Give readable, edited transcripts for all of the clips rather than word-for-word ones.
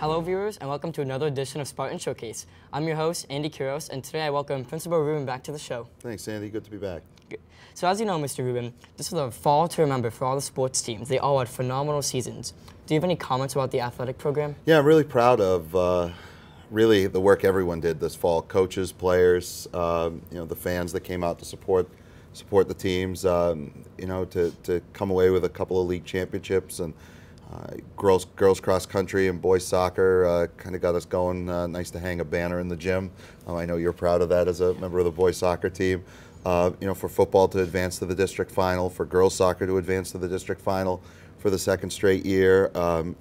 Hello viewers and welcome to another edition of Spartan Showcase. I'm your host, Andy Kuros, and today I welcome Principal Rubin back to the show. Thanks, Andy. Good to be back. Good. So as you know, Mr. Rubin, this was a fall to remember for all the sports teams. They all had phenomenal seasons. Do you have any comments about the athletic program? Yeah, I'm really proud of really the work everyone did this fall. Coaches, players, the fans that came out to support the teams, to come away with a couple of league championships, and girls cross country and boys soccer kind of got us going. Nice to hang a banner in the gym. I know you're proud of that as a member of the boys soccer team. For football to advance to the district final, for girls soccer to advance to the district final for the second straight year,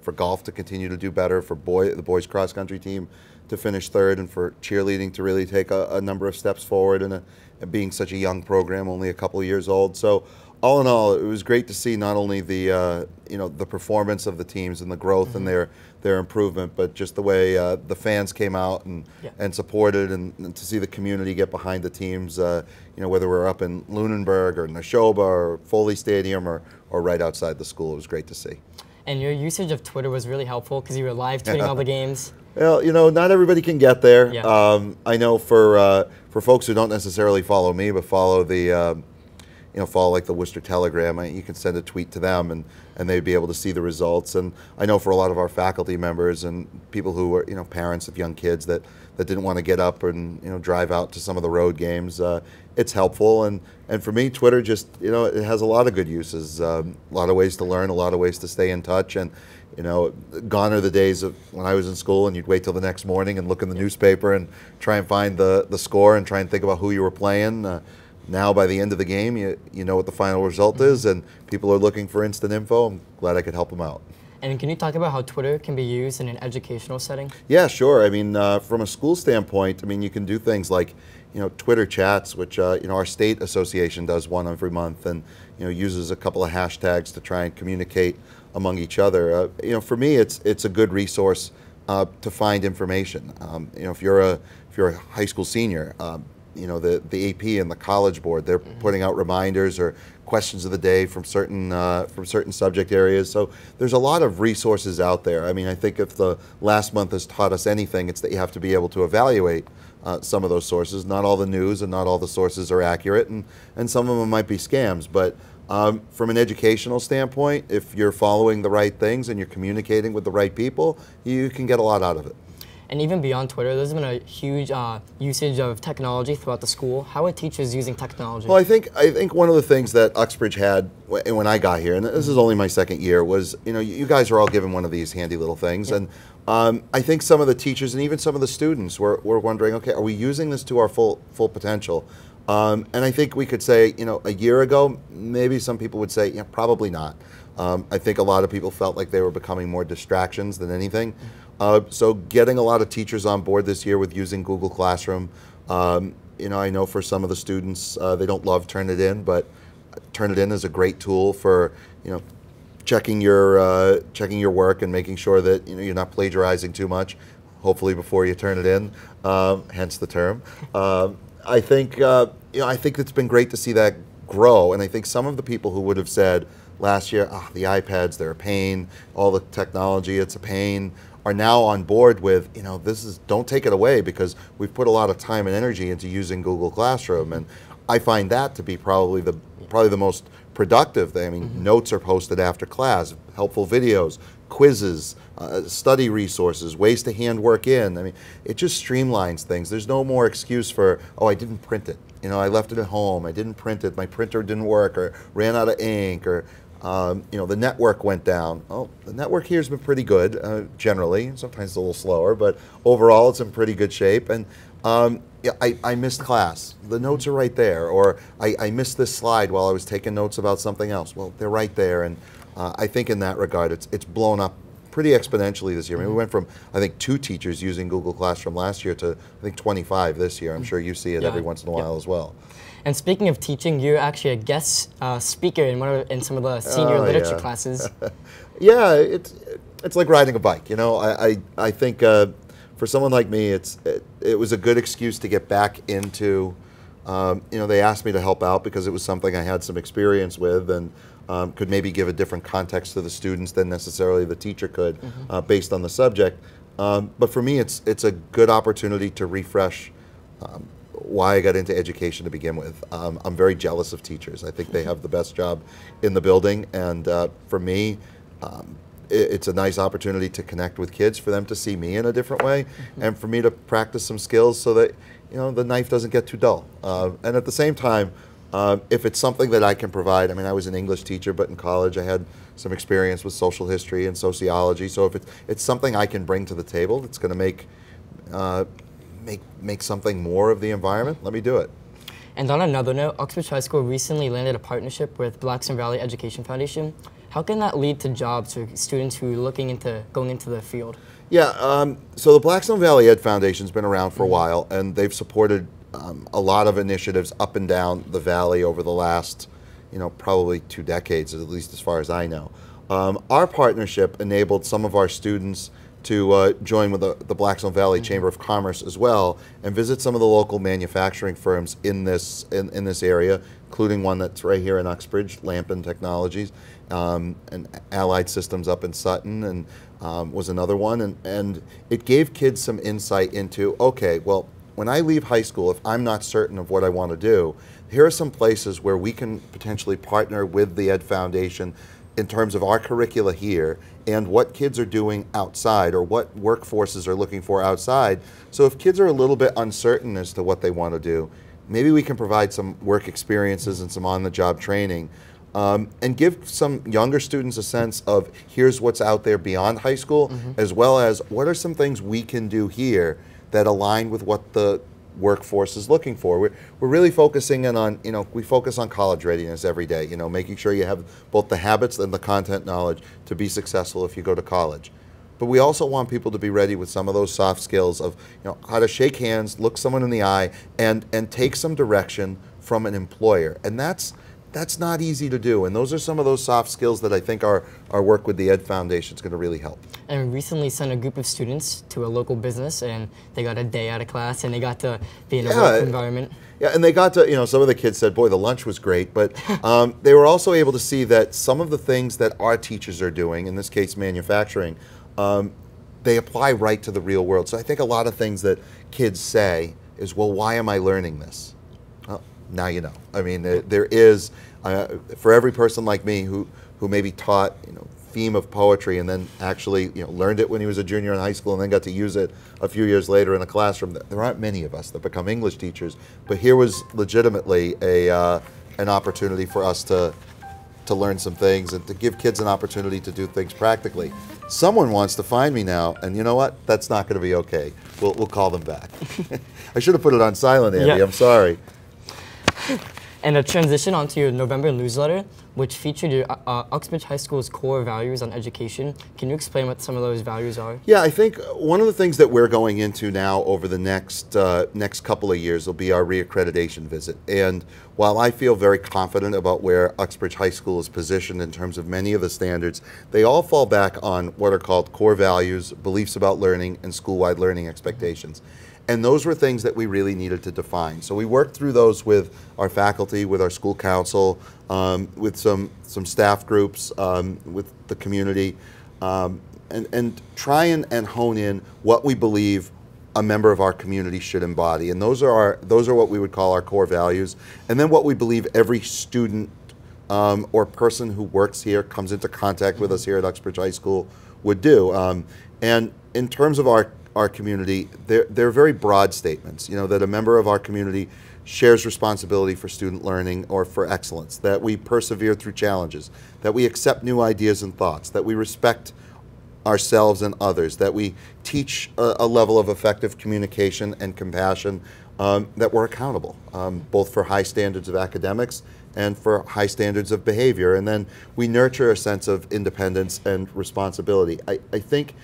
for golf to continue to do better, for the boys cross country team to finish third, and for cheerleading to really take a number of steps forward, and being such a young program, only a couple of years old. So all in all, it was great to see not only the the performance of the teams and the growth and their improvement, but just the way the fans came out and supported, and to see the community get behind the teams. Whether we're up in Lunenburg or Neshoba or Foley Stadium or right outside the school, it was great to see. And your usage of Twitter was really helpful because you were live tweeting all the games. Well, not everybody can get there. Yeah. I know for folks who don't necessarily follow me, but follow the follow like the Worcester Telegram, you can send a tweet to them and they'd be able to see the results. And I know for a lot of our faculty members and people who are parents of young kids that didn't want to get up and drive out to some of the road games, it's helpful. And for me, Twitter just it has a lot of good uses, a lot of ways to learn, a lot of ways to stay in touch. And gone are the days of when I was in school and you'd wait till the next morning and look in the newspaper and try and find the score and try and think about who you were playing. Now, by the end of the game, you know what the final result is, and people are looking for instant info. I'm glad I could help them out. And can you talk about how Twitter can be used in an educational setting? Yeah, sure. I mean, from a school standpoint, you can do things like, Twitter chats, which, our state association does one every month, and, uses a couple of hashtags to try and communicate among each other. For me, it's a good resource to find information. If you're a high school senior, the AP and the College Board, they're putting out reminders or questions of the day from certain subject areas. So there's a lot of resources out there. I think if the last month has taught us anything, it's that you have to be able to evaluate some of those sources. Not all the news and not all the sources are accurate, and some of them might be scams. But from an educational standpoint, if you're following the right things and you're communicating with the right people, you can get a lot out of it. And even beyond Twitter, there's been a huge usage of technology throughout the school. How are teachers using technology? Well, I think one of the things that Uxbridge had when I got here, and this is only my second year, was you guys are all given one of these handy little things, and I think some of the teachers and even some of the students were wondering, okay, are we using this to our full potential? And I think we could say, a year ago, maybe some people would say, yeah, probably not. I think a lot of people felt like they were becoming more distractions than anything. So getting a lot of teachers on board this year with using Google Classroom. I know for some of the students, they don't love Turnitin, but Turnitin is a great tool for, checking your work and making sure that you're not plagiarizing too much, hopefully before you turn it in, hence the term. I think it's been great to see that grow, and I think some of the people who would have said last year, the iPads, they're a pain, all the technology, it's a pain, are now on board with, don't take it away, because we've put a lot of time and energy into using Google Classroom, and I find that to be probably the most productive thing. Notes are posted after class, helpful videos, quizzes, study resources, ways to hand work in. It just streamlines things. There's no more excuse for, I didn't print it. I left it at home, I didn't print it, my printer didn't work, or ran out of ink, or the network went down. Oh, the network here has been pretty good, generally. Sometimes it's a little slower, but overall it's in pretty good shape. And I missed class. The notes are right there. Or I missed this slide while I was taking notes about something else. Well, they're right there. And I think in that regard, it's blown up pretty exponentially this year. We went from, I think, 2 teachers using Google Classroom last year to, I think, 25 this year. I'm sure you see it every once in a while as well. And speaking of teaching, you're actually a guest speaker in some of the senior literature classes. Yeah, it's like riding a bike. I think for someone like me, it was a good excuse to get back into. They asked me to help out because it was something I had some experience with, and could maybe give a different context to the students than necessarily the teacher could, based on the subject. But for me, it's a good opportunity to refresh why I got into education to begin with. I'm very jealous of teachers. I think they have the best job in the building, and for me, it's a nice opportunity to connect with kids, for them to see me in a different way, and for me to practice some skills so that the knife doesn't get too dull. And at the same time, if it's something that I can provide, I mean, I was an English teacher, but in college I had some experience with social history and sociology. So if it's something I can bring to the table that's going to make something more of the environment, let me do it. And on another note, Uxbridge High School recently landed a partnership with Blackstone Valley Education Foundation. How can that lead to jobs for students who are looking into going into the field? Yeah, so the Blackstone Valley Ed Foundation's been around for a while, and they've supported a lot of initiatives up and down the valley over the last, probably 2 decades, at least as far as I know. Our partnership enabled some of our students to join with the Blackstone Valley Chamber of Commerce as well, and visit some of the local manufacturing firms in this area, including one that's right here in Uxbridge, Lampin Technologies, and Allied Systems up in Sutton, and was another one, and it gave kids some insight into, okay, well, when I leave high school, if I'm not certain of what I want to do, here are some places where we can potentially partner with the Ed Foundation in terms of our curricula here and what kids are doing outside, or what workforces are looking for outside. So if kids are a little bit uncertain as to what they want to do, maybe we can provide some work experiences and some on-the-job training, and give some younger students a sense of here's what's out there beyond high school, as well as what are some things we can do here that align with what the workforce is looking for. We're really focusing in on, we focus on college readiness every day, making sure you have both the habits and the content knowledge to be successful if you go to college. But we also want people to be ready with some of those soft skills of, how to shake hands, look someone in the eye, and take some direction from an employer. And that's not easy to do, and those are some of those soft skills that I think our work with the Ed Foundation is going to really help. And we recently sent a group of students to a local business, and they got a day out of class, and they got to be in a work environment. Yeah, and they got to, some of the kids said, boy, the lunch was great, but they were also able to see that some of the things that our teachers are doing, in this case manufacturing, they apply right to the real world. So I think a lot of things that kids say is, well, why am I learning this? Well, now you know. I mean, there is, for every person like me who maybe taught, theme of poetry and then actually, learned it when he was a junior in high school and then got to use it a few years later in a classroom, there aren't many of us that become English teachers. But here was legitimately an opportunity for us to learn some things and to give kids an opportunity to do things practically. Someone wants to find me now, and you know what? That's not going to be okay. We'll call them back. I should have put it on silent, Andy. Yeah. I'm sorry. And a transition onto your November newsletter, which featured your Uxbridge High School's core values on education. Can you explain what some of those values are? Yeah, I think one of the things that we're going into now over the next couple of years will be our reaccreditation visit. And while I feel very confident about where Uxbridge High School is positioned in terms of many of the standards, they all fall back on what are called core values, beliefs about learning, and school-wide learning expectations. And those were things that we really needed to define. So we worked through those with our faculty, with our school council, with some staff groups, with the community, and try and hone in what we believe a member of our community should embody. And those are what we would call our core values. And then what we believe every student or person who works here, comes into contact with us here at Uxbridge High School would do. And in terms of our community, they're very broad statements, that a member of our community shares responsibility for student learning or for excellence, that we persevere through challenges, that we accept new ideas and thoughts, that we respect ourselves and others, that we teach a level of effective communication and compassion, that we're accountable, both for high standards of academics and for high standards of behavior, and then we nurture a sense of independence and responsibility. I think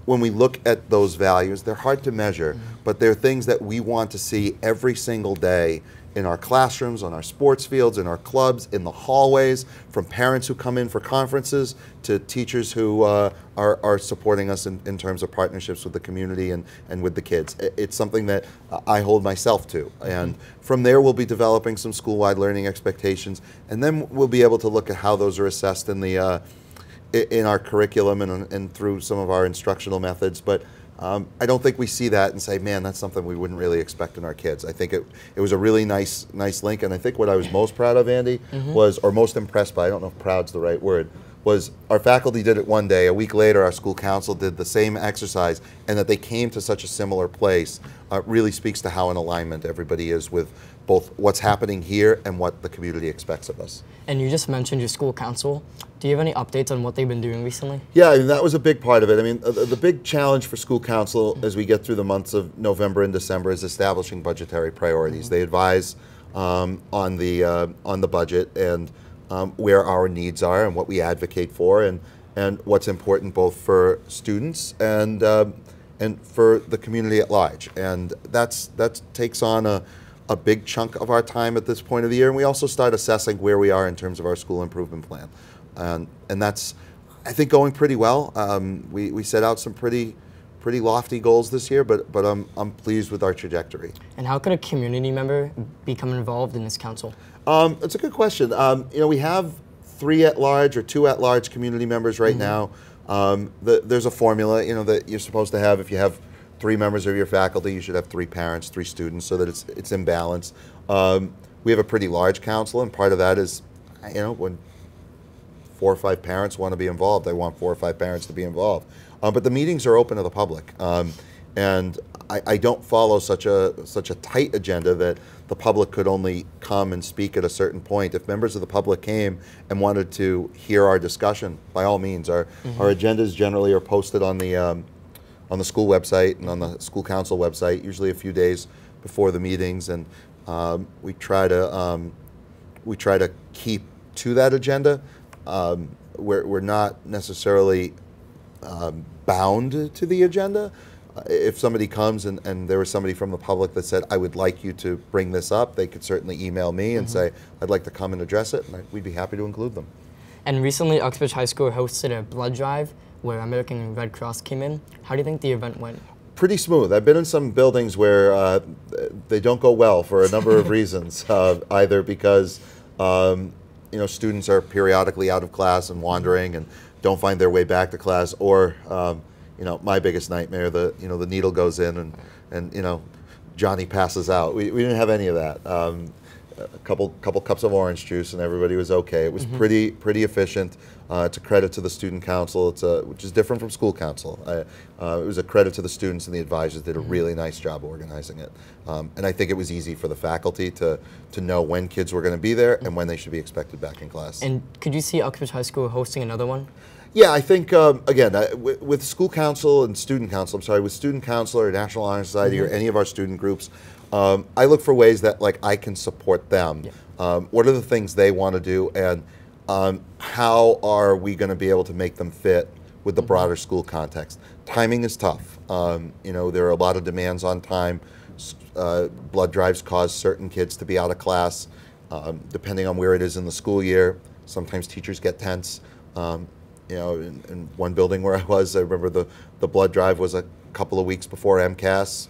when we look at those values, they're hard to measure, but they're things that we want to see every single day in our classrooms, on our sports fields, in our clubs, in the hallways, from parents who come in for conferences to teachers who are supporting us in terms of partnerships with the community and with the kids. It's something that I hold myself to. And from there, we'll be developing some school-wide learning expectations, and then we'll be able to look at how those are assessed in our curriculum and through some of our instructional methods. But I don't think we see that and say, man, that's something we wouldn't really expect in our kids. I think it was a really nice link, and I think what I was most proud of, Andy, was, or most impressed by, I don't know if proud's the right word, was our faculty did it one day. A week later, our school council did the same exercise, and that they came to such a similar place really speaks to how in alignment everybody is with both what's happening here and what the community expects of us. And you just mentioned your school council. Do you have any updates on what they've been doing recently? Yeah, I mean, that was a big part of it. I mean, the big challenge for school council as we get through the months of November and December is establishing budgetary priorities. They advise on the budget and where our needs are and what we advocate for, and what's important both for students and for the community at large. And that takes on a big chunk of our time at this point of the year. And we also start assessing where we are in terms of our school improvement plan. And that's, I think, going pretty well. We set out some pretty lofty goals this year, but I'm pleased with our trajectory. And how could a community member become involved in this council? It's a good question. You know, we have 3 at-large or 2 at-large community members right now. There's a formula, you know, that you're supposed to have. If you have 3 members of your faculty, you should have 3 parents, 3 students, so that it's in balance. We have a pretty large council, and part of that is, you know, when 4 or 5 parents want to be involved, I want 4 or 5 parents to be involved. But the meetings are open to the public, and I don't follow such a tight agenda that the public could only come and speak at a certain point. If members of the public came and wanted to hear our discussion, by all means. Our agendas generally are posted on the school website and on the school council website, usually a few days before the meetings, and we try to keep to that agenda. We're not necessarily bound to the agenda. If somebody comes and there was somebody from the public that said, I would like you to bring this up, they could certainly email me and say, I'd like to come and address it, and we'd be happy to include them. And recently, Uxbridge High School hosted a blood drive where American Red Cross came in. How do you think the event went? Pretty smooth. I've been in some buildings where they don't go well for a number of reasons, either because you know, students are periodically out of class and wandering and don't find their way back to class, or you know, my biggest nightmare, the needle goes in and you know, Johnny passes out. We didn't have any of that. A couple cups of orange juice and everybody was okay. It was pretty efficient. It's a credit to the student council, which is different from school council. It was a credit to the students, and the advisors did a really nice job organizing it. And I think it was easy for the faculty to know when kids were going to be there and when they should be expected back in class. And could you see Uxbridge High School hosting another one? Yeah, I think, again, with school council and student council, I'm sorry, with student council or National Honor Society or any of our student groups, I look for ways that I can support them. What are the things they want to do, and how are we going to be able to make them fit with the broader school context? Timing is tough. You know, there are a lot of demands on time. Blood drives cause certain kids to be out of class, depending on where it is in the school year. Sometimes teachers get tense. You know, in one building where I was, I remember the blood drive was a couple of weeks before MCAS.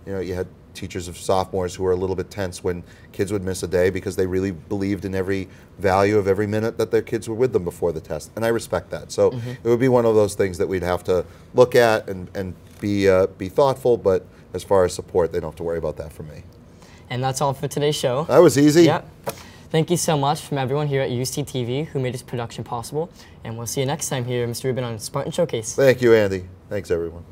You know, you had teachers of sophomores who were a little bit tense when kids would miss a day because they really believed in every value of every minute that their kids were with them before the test, and I respect that. So it would be one of those things that we'd have to look at and be thoughtful, but as far as support, they don't have to worry about that from me. And that's all for today's show. That was easy. Yep. Thank you so much from everyone here at UCTV who made this production possible, and we'll see you next time here, Mr. Rubin, on Spartan Showcase. Thank you, Andy. Thanks, everyone.